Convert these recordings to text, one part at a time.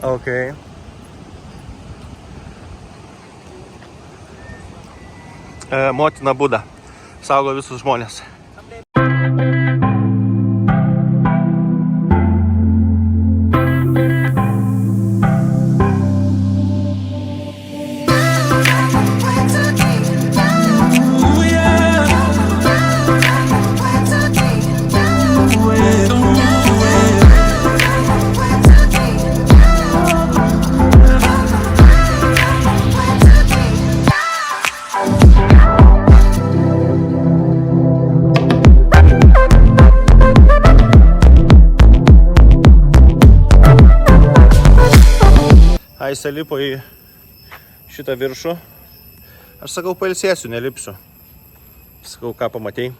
Okay. Motina Buda saugo visus žmonės. Jis lipo į šitą viršų. Aš sakau, pailsėsiu, nelipsiu. Sakau, ką pamatei?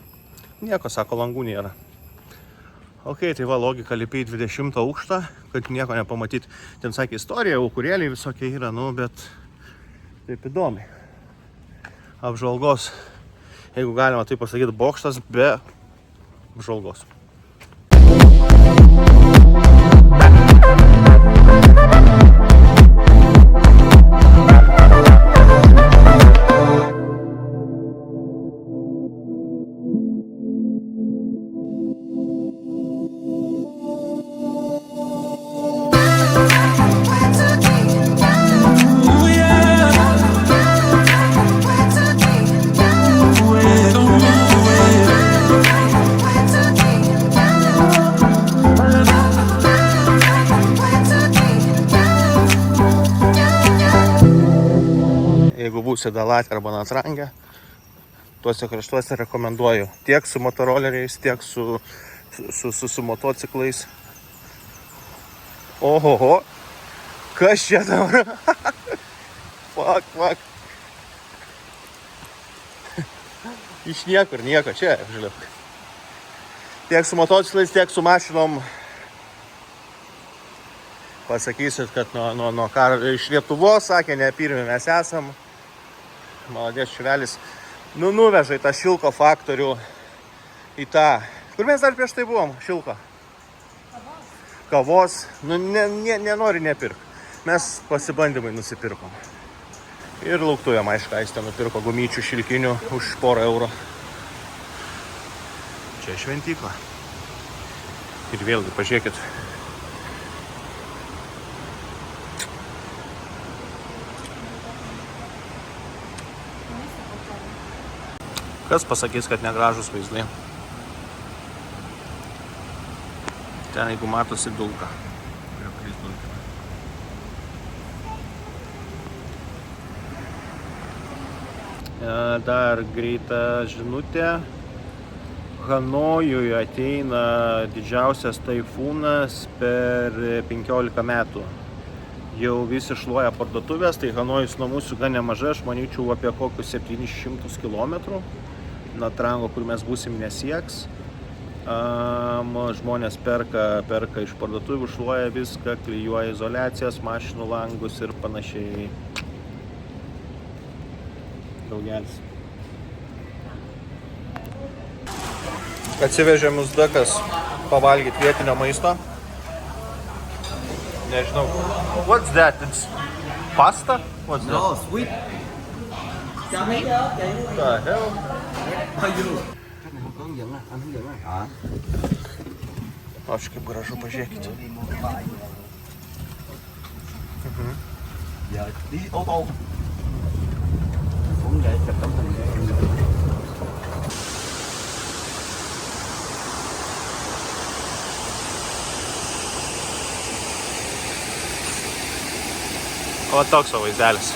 Nieko, sako, langų nėra. Ok, tai va, logika, lipi į 20 aukštą, kad nieko nepamatyti. Ten sakė, istorija, aukurėliai visokie yra, nu, bet taip įdomiai. Apžvalgos, jeigu galima taip pasakyti, bokštas be apžvalgos. Jeigu būsi Dalatė arba Natrangė, tuose kraštuose rekomenduoju tiek su motoroleriais, tiek su motociklais. Ohoho, kas čia dabar? Fuck. Iš niekur, nieko, čia, žiūrėk. Tiek su motociklais, tiek su mašinom. Pasakysit, kad nuo karo iš Lietuvos, sakė, ne pirmi mes esam. Maladės Šiuvelis. Nuveža į tą Šilko faktorių, į tą... Kur mes dar prieš tai buvom? Šilko? Kavos. Nenori nepirk. Mes pasibandymai nusipirkom. Ir lauktuvėm, aišku, Aistė nupirko gumyčių šilkinių už 1 eurų. Čia šventykla. Ir vėlgi, pažiūrėkit. Kas pasakys, kad negražus vaizdai? Ten, jeigu matosi dulka. Dar greita žinutė. Hanojuje ateina didžiausias taifūnas per 15 metų. Jau visi šluoja parduotuvės, tai Hanojus nuo mūsų gan nemažai, aš manyčiau apie kokius 700 km. Natrango, kur mes būsim, nesieks. Žmonės perka iš parduotuvių, šluoja viską, klijuoja izoliacijas, mašinų langus ir panašiai. Daugelis. Atsivežė mus Dakas pavalgyti vietinio maisto. Nežinau. What's that? It's pasta? What's that? No, sweet. What the hell? Aš kaip gražu, pažiūrėkite. Giờ đi ô tô. Cũng vậy, chụp tấm hình. O toks vaizdelis.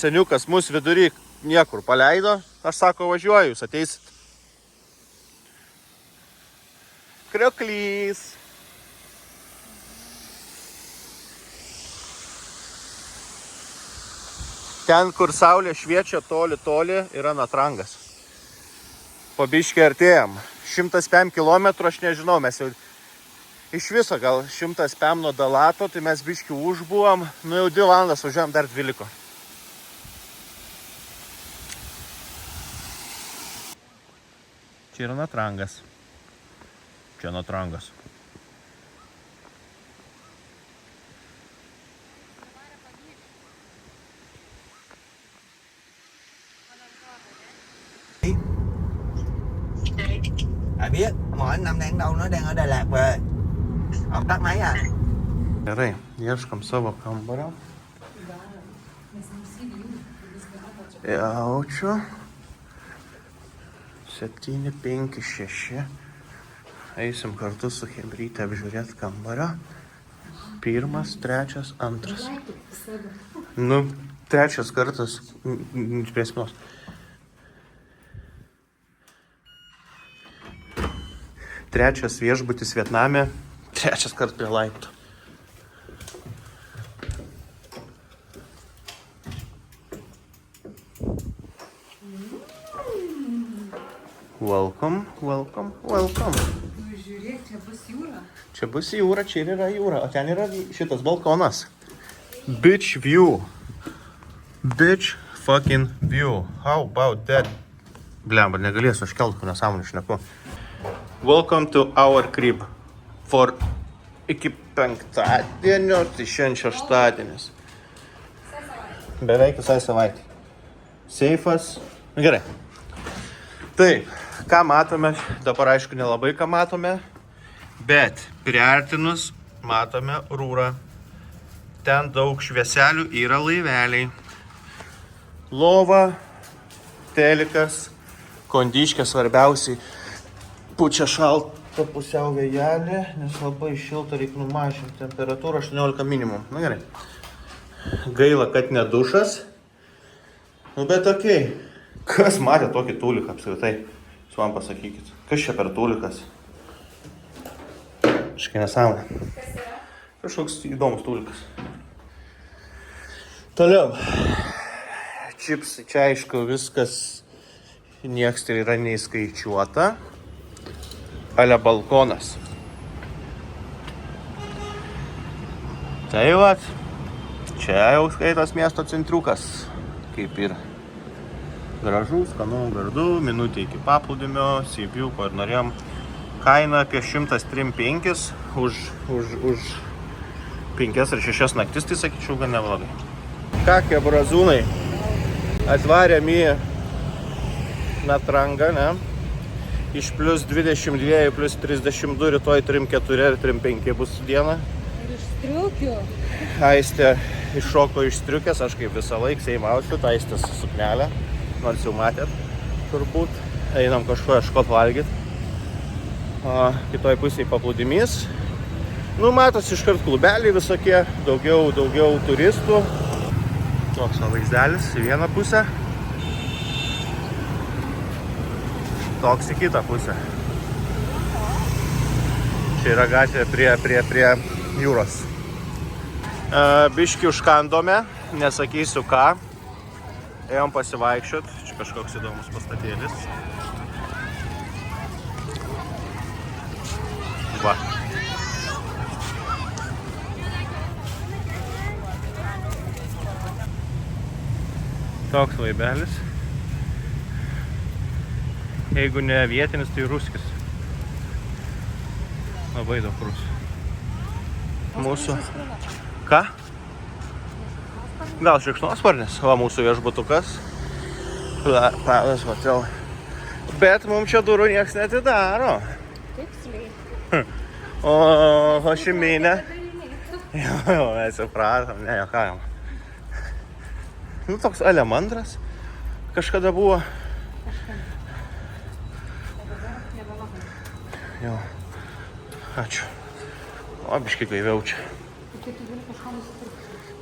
seniukas mus vidury niekur paleido. Aš sako, važiuoju, jūs ateisit. Krioklys. Ten, kur saulė šviečia toli, yra Natrangas. Po biškį artėjam. 105 km, aš nežinau, mes jau iš viso gal 105 nuo Dalato, tai mes biškį užbuvom. Nu jau 2 valandas važiuojam, dar 2 liko. Čia yra Natrangas. Čia Natrangas. Ai biết, mà anh Năm đang đâu, nó đang ở Đà Lạt về. Ông tắt máy à? Gerai, ieškam savo kambario. Jaučiu. 7, 5, 6. Eisim kartu su Hebryte apžiūrėti kambario. 1, 3, 2. Nu, 3 kartas prie spienos. 3 viešbutis Vietname, 3 kart prie laiptų. Welcome, welcome, welcome. Žiūrėk, čia bus jūra. Čia bus jūra, čia ir yra jūra, o ten yra šitas balkonas. Beach view. Beach fucking view. How about that? Blemba, negalėsiu aš keltų, nesąmonį šneku. Welcome to our crib. For iki 5-dienio, tai šiandien 6-dienis. Beveik visai savaitė. Seifas. Gerai. Taip, ką matome, dabar aišku nelabai ką matome, bet priartinus matome rūrą. Ten daug švieselių, yra laiveliai. Lova, telikas, kondiškė svarbiausiai. Pučia šaltą pusiau vėjelį, nes labai šilta, reikia numažinti temperatūrą 18 minimum. Na gerai. Gaila, kad ne dušas. Nu bet okei. Kas matė tokį tūliką apskritai? Jūs man pasakykit. Kas čia per tūlikas? Kažkai nesąmonė. Kažkoks įdomus tūlikas. Toliau. Čipsai. Čia aišku viskas nieks tai yra neįskaičiuota. Ale balkonas. Tai vat, čia jau skaitos miesto centriukas, kaip ir gražu, skanu, gardu, minutė iki paplūdimio, Seibių, ko ir norėjom. Kaina apie 103,5 už 5 ar 6 naktis, tai sakyčiau, gan neblogai. Kakie brazūnai, atvarėm į Natrangą, ne? Iš plus 22, plus 32, rytoj 3,4 ir 3,5 bus diena. Ir iš striukių. Aistė iššoko iš striukės, aš kaip visą laiką seimausiu, Aistės suknelę, nors jau matėt, turbūt. Einam kažko ieškot valgyt. O kitoj pusėje paplūdimys. Nu, matos iškart klubeliai visokie, daugiau turistų. Toks vaizdelis į vieną pusę. Toks į kitą pusę. Čia yra gatvė prie jūros. Biškį užkandome, nesakysiu ką. Ėjom pasivaikščiot, čia kažkoks įdomus pastatėlis. Va. Toks laibelis. Jeigu ne vietinis, tai ruskis. Labai daug rusų. Mūsų... Ką? Gal šikšnosparnis, va mūsų viešbutukas. Palace Hotel. Bet mums čia durų nieks netidaro. Tiksliai. O Hošiminė. Jo, mes supratom, ne, jokajam. Nu, toks alemandras kažkada buvo. Jo, ačiū. O, biškai gaiviau čia.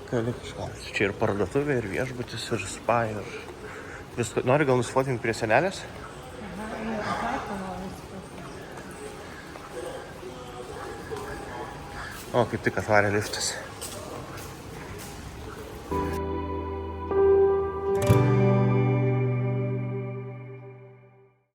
Gali kažką. Čia ir parduotuvė, ir viešbutis, ir spa, ir visko. Nori gal nusifotinti prie senelės? Aha, ir taiko nori. O, kaip tik atvarė liftas.